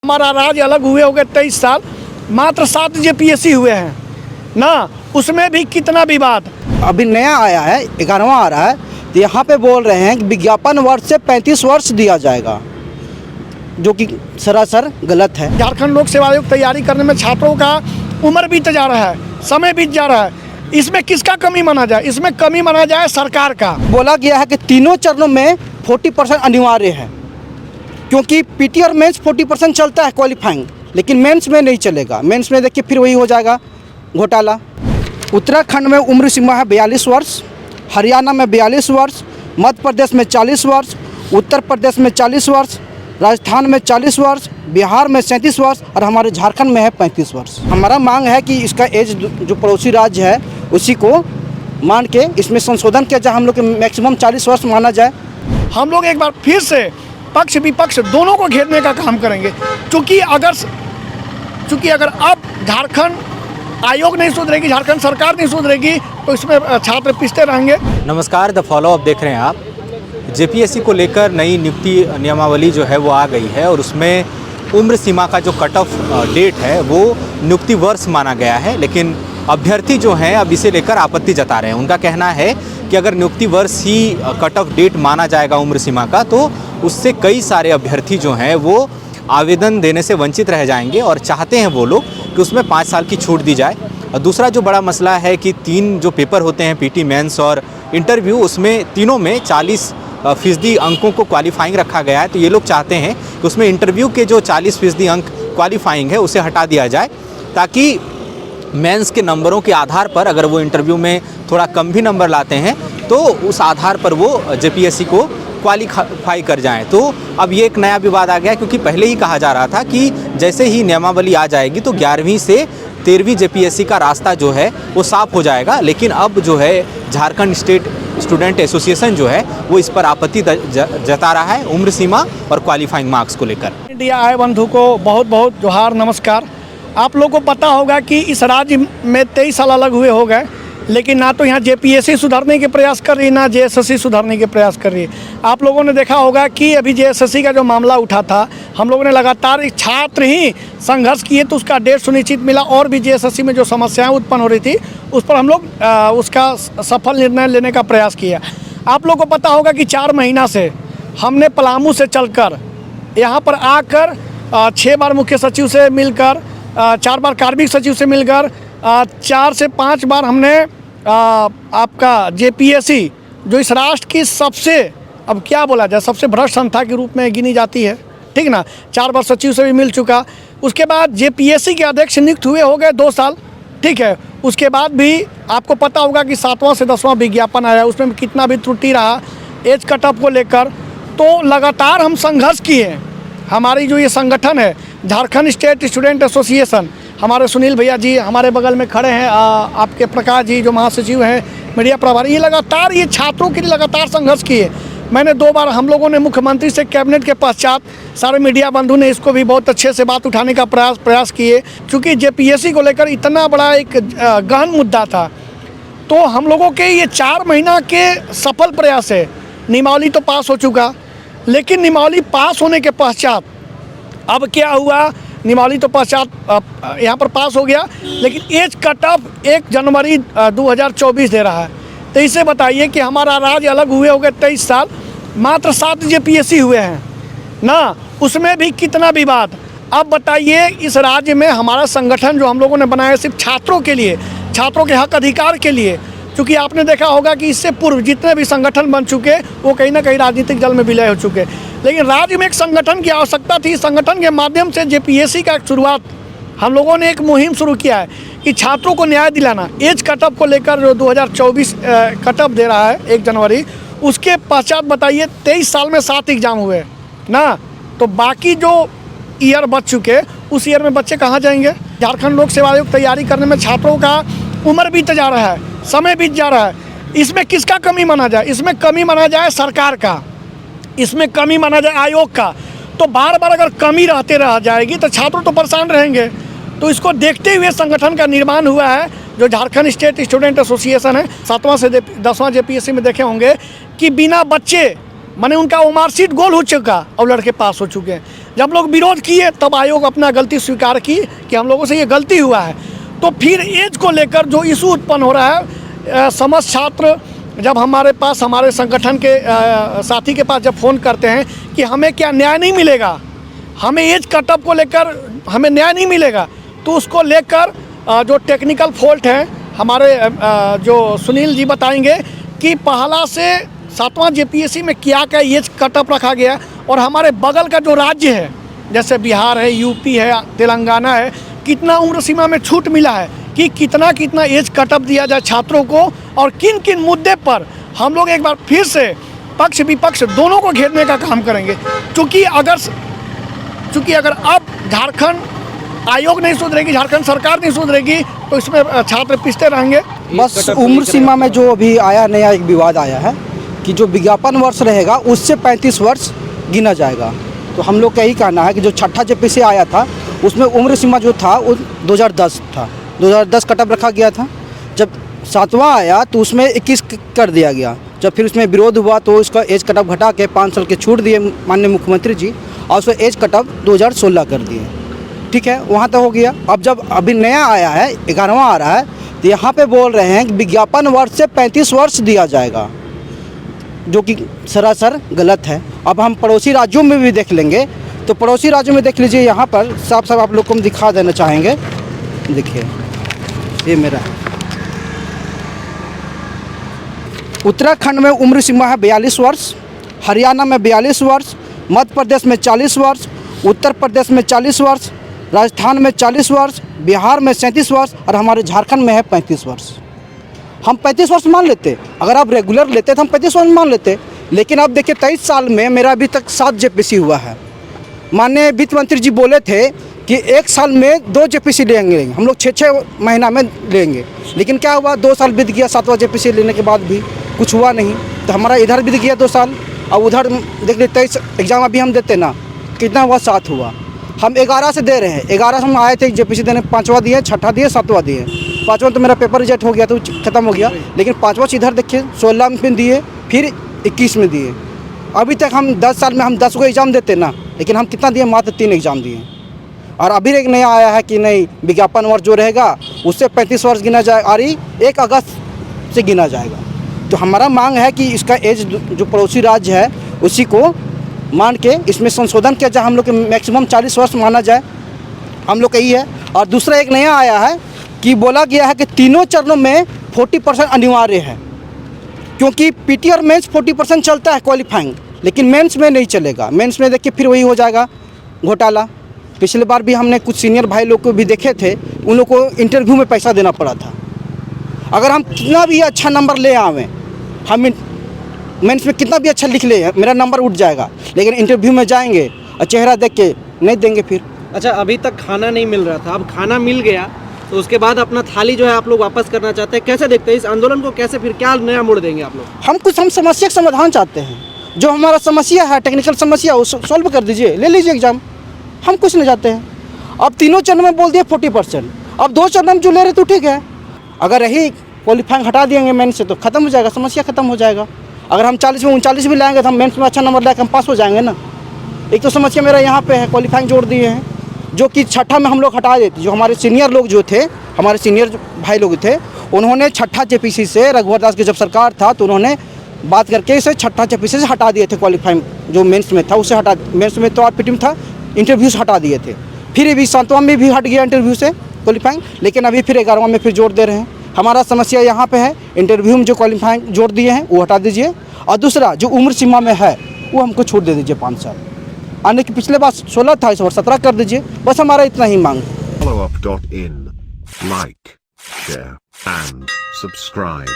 हमारा राज्य अलग हुए हो गए 23 साल, मात्र 7 जेपीएससी हुए हैं ना, उसमें भी कितना विवाद। अभी नया आया है, 11वां आ रहा है, तो यहाँ पे बोल रहे हैं कि विज्ञापन वर्ष से 35 वर्ष दिया जाएगा, जो कि सरासर गलत है। झारखंड लोक सेवा आयोग तैयारी करने में छात्रों का उम्र बीत जा रहा है, समय बीत जा रहा है, इसमें किसका कमी माना जाए? इसमें कमी माना जाए सरकार का। बोला गया है कि तीनों चरणों में 40% अनिवार्य है, क्योंकि पीटी और मेंस 40% चलता है क्वालिफाइंग, लेकिन मेंस में नहीं चलेगा। मेंस में देखिए फिर वही हो जाएगा घोटाला। उत्तराखंड में उम्र सीमा है 42 वर्ष, हरियाणा में 42 वर्ष, मध्य प्रदेश में 40 वर्ष, उत्तर प्रदेश में 40 वर्ष, राजस्थान में 40 वर्ष, बिहार में 37 वर्ष और हमारे झारखंड में है 35 वर्ष। हमारा मांग है कि इसका एज जो पड़ोसी राज्य है उसी को मान के इसमें संशोधन किया जाए, हम लोग के मैक्सिमम 40 वर्ष माना जाए। हम लोग एक बार फिर से पक्ष विपक्ष दोनों को घेरने का काम करेंगे, क्योंकि अगर अब झारखंड आयोग नहीं सुधरेगी, झारखंड सरकार नहीं सुधरेगी, तो इसमें छात्र पिसते रहेंगे। नमस्कार, द फॉलो अप देख रहे हैं आप। जेपीएससी को लेकर नई नियुक्ति नियमावली जो है वो आ गई है और उसमें उम्र सीमा का जो कट ऑफ डेट है वो नियुक्ति वर्ष माना गया है, लेकिन अभ्यर्थी जो हैं अब इसे लेकर आपत्ति जता रहे हैं। उनका कहना है कि अगर नियुक्ति वर्ष ही कट ऑफ डेट माना जाएगा उम्र सीमा का, तो उससे कई सारे अभ्यर्थी जो हैं वो आवेदन देने से वंचित रह जाएंगे और चाहते हैं वो लोग कि उसमें 5 साल की छूट दी जाए। और दूसरा जो बड़ा मसला है कि 3 जो पेपर होते हैं, पीटी, मेंस और इंटरव्यू, उसमें तीनों में 40% अंकों को क्वालिफाइंग रखा गया है। तो ये लोग चाहते हैं कि उसमें इंटरव्यू के जो 40% अंक क्वालिफाइंग है उसे हटा दिया जाए, ताकि मेंस के नंबरों के आधार पर अगर वो इंटरव्यू में थोड़ा कम भी नंबर लाते हैं तो उस आधार पर वो जेपीएससी को क्वालिफाई कर जाएं। तो अब ये एक नया विवाद आ गया, क्योंकि पहले ही कहा जा रहा था कि जैसे ही नियमावली आ जाएगी तो 11वीं से 13वीं जेपीएससी का रास्ता जो है वो साफ हो जाएगा। लेकिन अब जो है झारखंड स्टेट स्टूडेंट एसोसिएशन जो है वो इस पर आपत्ति जता रहा है उम्र सीमा और क्वालिफाइंग मार्क्स को लेकर। इंडिया आए बंधु को बहुत बहुत जोहार, नमस्कार। आप लोगों को पता होगा कि इस राज्य में 23 साल अलग हुए हो गए, लेकिन ना तो यहाँ जेपीएससी सुधारने के प्रयास कर रही है, ना जेएसएससी सुधारने के प्रयास कर रही है। आप लोगों ने देखा होगा कि अभी जेएसएससी का जो मामला उठा था, हम लोगों ने लगातार एक छात्र ही संघर्ष किए तो उसका डेट सुनिश्चित मिला, और भी जेएसएससी में जो समस्याएं उत्पन्न हो रही थी उस पर हम लोग उसका सफल निर्णय लेने का प्रयास किया। आप लोग को पता होगा कि 4 महीना से हमने पलामू से चलकर यहाँ पर आकर 6 बार मुख्य सचिव से मिलकर, 4 बार कार्मिक सचिव से मिलकर, 4 से 5 बार हमने आपका जेपीएससी जो इस राष्ट्र की सबसे, अब क्या बोला जाए, सबसे भ्रष्ट संस्था के रूप में गिनी जाती है, ठीक ना, 4 बार सचिव से भी मिल चुका। उसके बाद जेपीएससी के अध्यक्ष नियुक्त हुए हो गए 2 साल, ठीक है। उसके बाद भी आपको पता होगा कि 7वां से 10वां विज्ञापन आया, उसमें कितना भी त्रुटि रहा एज कट ऑफ को लेकर। तो लगातार हम संघर्ष किए। हमारी जो ये संगठन है झारखंड स्टेट स्टूडेंट एसोसिएशन, हमारे सुनील भैया जी हमारे बगल में खड़े हैं, आपके प्रकाश जी जो महासचिव हैं, मीडिया प्रभारी, ये लगातार ये छात्रों के लिए लगातार संघर्ष किए। मैंने 2 बार हम लोगों ने मुख्यमंत्री से कैबिनेट के पश्चात, सारे मीडिया बंधु ने इसको भी बहुत अच्छे से बात उठाने का प्रयास किए, क्योंकि जेपीएससी को लेकर इतना बड़ा एक गहन मुद्दा था। तो हम लोगों के ये 4 महीना के सफल प्रयास है। नियमावली तो पास हो चुका, लेकिन नियमावली पास होने के पश्चात अब क्या हुआ, नियमावली तो पश्चात यहाँ पर पास हो गया, लेकिन एज कट ऑफ 1 जनवरी 2024 दे रहा है। तो इसे बताइए कि हमारा राज्य अलग हुए हो गए 23 साल, मात्र 7 जेपीएससी हुए हैं ना, उसमें भी कितना विवाद। अब बताइए, इस राज्य में हमारा संगठन जो हम लोगों ने बनाया सिर्फ छात्रों के लिए, छात्रों के हक अधिकार के लिए, क्योंकि आपने देखा होगा कि इससे पूर्व जितने भी संगठन बन चुके वो कहीं ना कहीं राजनीतिक जल में विलय हो चुके, लेकिन राज्य में एक संगठन की आवश्यकता थी। संगठन के माध्यम से जेपीएससी का एक शुरुआत, हम लोगों ने एक मुहिम शुरू किया है कि छात्रों को न्याय दिलाना। एज कट ऑफ को लेकर जो 2024 कट ऑफ दे रहा है 1 जनवरी, उसके पश्चात बताइए 23 साल में 7 एग्जाम हुए ना, तो बाकी जो ईयर बच चुके उस ईयर में बच्चे कहाँ जाएंगे? झारखंड लोक सेवा आयोग तैयारी करने में छात्रों का उम्र बीत जा रहा है, समय बीत जा रहा है, इसमें किसका कमी माना जाए? इसमें कमी माना जाए सरकार का, इसमें कमी माना जाए आयोग का। तो बार बार अगर कमी रहते रह जाएगी तो छात्र तो परेशान रहेंगे। तो इसको देखते हुए संगठन का निर्माण हुआ है जो झारखंड स्टेट स्टूडेंट एसोसिएशन है। 7वां से 10वां जेपीएससी में देखे होंगे कि बिना बच्चे माने उनका मार्कशीट गोल हो चुका और लड़के पास हो चुके हैं। जब लोग विरोध किए तब आयोग अपना गलती स्वीकार की कि हम लोगों से ये गलती हुआ है। तो फिर एज को लेकर जो इशू उत्पन्न हो रहा है, समस्त छात्र जब हमारे पास, हमारे संगठन के साथी के पास जब फ़ोन करते हैं कि हमें क्या न्याय नहीं मिलेगा, हमें एज कटअप को लेकर हमें न्याय नहीं मिलेगा, तो उसको लेकर जो टेक्निकल फॉल्ट है हमारे जो सुनील जी बताएंगे कि पहला से 7वां जेपीएससी में क्या क्या एज कटअप रखा गया, और हमारे बगल का जो राज्य है जैसे बिहार है, यूपी है, तेलंगाना है, कितना उम्र सीमा में छूट मिला है कि कितना कितना एज कटअप दिया जाए छात्रों को, और किन किन मुद्दे पर हम लोग एक बार फिर से पक्ष विपक्ष दोनों को घेरने का काम करेंगे। चूँकि अगर अब झारखंड आयोग नहीं सुधरेगी, झारखंड सरकार नहीं सुधरेगी, तो इसमें छात्र पिछते रहेंगे। बस उम्र सीमा में जो अभी आया नया एक विवाद आया है कि जो विज्ञापन वर्ष रहेगा उससे 35 वर्ष गिना जाएगा। तो हम लोग का यही कहना है कि जो छठा जेपीएससी आया था उसमें उम्र सीमा जो था वो 2010 था, 2010 कटअप रखा गया था। जब 7वां आया तो उसमें 21 कर दिया गया। जब फिर उसमें विरोध हुआ तो उसका एज कटअप घटा के 5 साल के छूट दिए माननीय मुख्यमंत्री जी, और उसको एज कटअप 2016 कर दिए। ठीक है, वहाँ तक हो गया। अब जब अभी नया आया है 11वां आ रहा है, तो यहाँ पे बोल रहे हैं कि विज्ञापन वर्ष से 35 वर्ष दिया जाएगा, जो कि सरासर गलत है। अब हम पड़ोसी राज्यों में भी देख लेंगे, तो पड़ोसी राज्यों में देख लीजिए, यहाँ पर साफ साफ आप लोग को हम दिखा देना चाहेंगे। देखिए ये मेरा है, उत्तराखंड में उम्र सीमा है 42 वर्ष, हरियाणा में 42 वर्ष, मध्य प्रदेश में 40 वर्ष, उत्तर प्रदेश में 40 वर्ष, राजस्थान में 40 वर्ष, बिहार में 37 वर्ष, और हमारे झारखंड में है 35 वर्ष। हम 35 वर्ष मान लेते, अगर आप रेगुलर लेते तो हम 35 वर्ष मान लेते। लेकिन अब देखिए 23 साल में मेरा अभी तक 7 जेपीएससी हुआ है। माननीय वित्त मंत्री जी बोले थे कि 1 साल में 2 जेपीएससी लेंगे, हम लोग 6-6 महीना में लेंगे। लेकिन क्या हुआ, 2 साल बीत गया 7वां जेपीएससी लेने के बाद भी कुछ हुआ नहीं। तो हमारा इधर बीत गया 2 साल, अब उधर देख लीजिए 23 एग्ज़ाम अभी हम देते ना, कितना हुआ, 7 हुआ। हम 11 से दे रहे हैं, 11 से हम आए थे जेपीएससी देने, 5वां दिए, 6ठा दिए, 7वां दिए। 5वां तो मेरा पेपर रिजेक्ट हो गया तो ख़त्म हो गया, लेकिन 5वां इधर देखिए 16 में दिए, फिर 21 में दिए। अभी तक हम 10 साल में हम 10 को एग्ज़ाम देते ना, लेकिन हम कितना दिए, मात्र 3 एग्ज़ाम दिए। और अभी एक नया आया है कि नहीं, विज्ञापन वर्ष जो रहेगा उससे 35 वर्ष गिना जाए, और 1 अगस्त से गिना जाएगा। तो हमारा मांग है कि इसका एज जो पड़ोसी राज्य है उसी को मान के इसमें संशोधन किया जाए, हम लोग के मैक्सिमम 40 वर्ष माना जाए, हम लोग का यही है। और दूसरा एक नया आया है कि बोला गया है कि तीनों चरणों में 40% अनिवार्य है, क्योंकि पीटी और मेंस 40% चलता है क्वालिफाइंग, लेकिन मेंस में नहीं चलेगा। मेंस में देखिए फिर वही हो जाएगा घोटाला। पिछले बार भी हमने कुछ सीनियर भाई लोग को भी देखे थे, उन लोग को इंटरव्यू में पैसा देना पड़ा था। अगर हम कितना भी अच्छा नंबर ले आवें, हम मेंस में कितना भी अच्छा लिख ले, मेरा नंबर उठ जाएगा, लेकिन इंटरव्यू में जाएंगे और चेहरा देख के नहीं देंगे फिर। अच्छा, अभी तक खाना नहीं मिल रहा था, अब खाना मिल गया तो उसके बाद अपना थाली जो है आप लोग वापस करना चाहते हैं, कैसे देखते हैं इस आंदोलन को, कैसे फिर क्या नया मोड़ देंगे आप लोग? हम समस्या का समाधान चाहते हैं, जो हमारा समस्या है टेक्निकल समस्या वो सॉल्व कर दीजिए, ले लीजिए एग्जाम, हम कुछ नहीं चाहते हैं। अब तीनों चरण में बोल दिए 40%, अब 2 चरण में जो ले रहे तो ठीक है। अगर यही क्वालिफाइंग हटा देंगे मेंस से तो खत्म हो जाएगा, समस्या खत्म हो जाएगा। अगर हम 40 में 39 भी लाएंगे तो हम मेंस में अच्छा नंबर लाकर हम पास हो जाएंगे ना। एक तो समस्या मेरा यहाँ पे है, क्वालिफाइंग जोड़ दिए हैं, जो कि छठा में हम लोग हटा देते। जो हमारे सीनियर लोग जो थे, हमारे सीनियर भाई लोग थे, उन्होंने छठा जेपीसी से, रघुवर दास की जब सरकार था तो उन्होंने बात करके इसे छठा जेपीसी से हटा दिए थे। क्वालिफाइंग जो मेंस में था उससे हटा, मेंस में तो आरपीटी में था, इंटरव्यू से हटा दिए थे। फिर अभी 7वां में भी हट गया इंटरव्यू से क्वालिफाइंग, लेकिन अभी फिर 11वां में फिर जोड़ दे रहे हैं। हमारा समस्या यहाँ पे है, इंटरव्यू में जो क्वालिफाइंग जोड़ दिए हैं वो हटा दीजिए, और दूसरा जो उम्र सीमा में है वो हमको छूट दे दीजिए 5 साल। आने की पिछले बार 16 था, इस बार 17 कर दीजिए, बस हमारा इतना ही मांग। Followup.in, like, share and subscribe.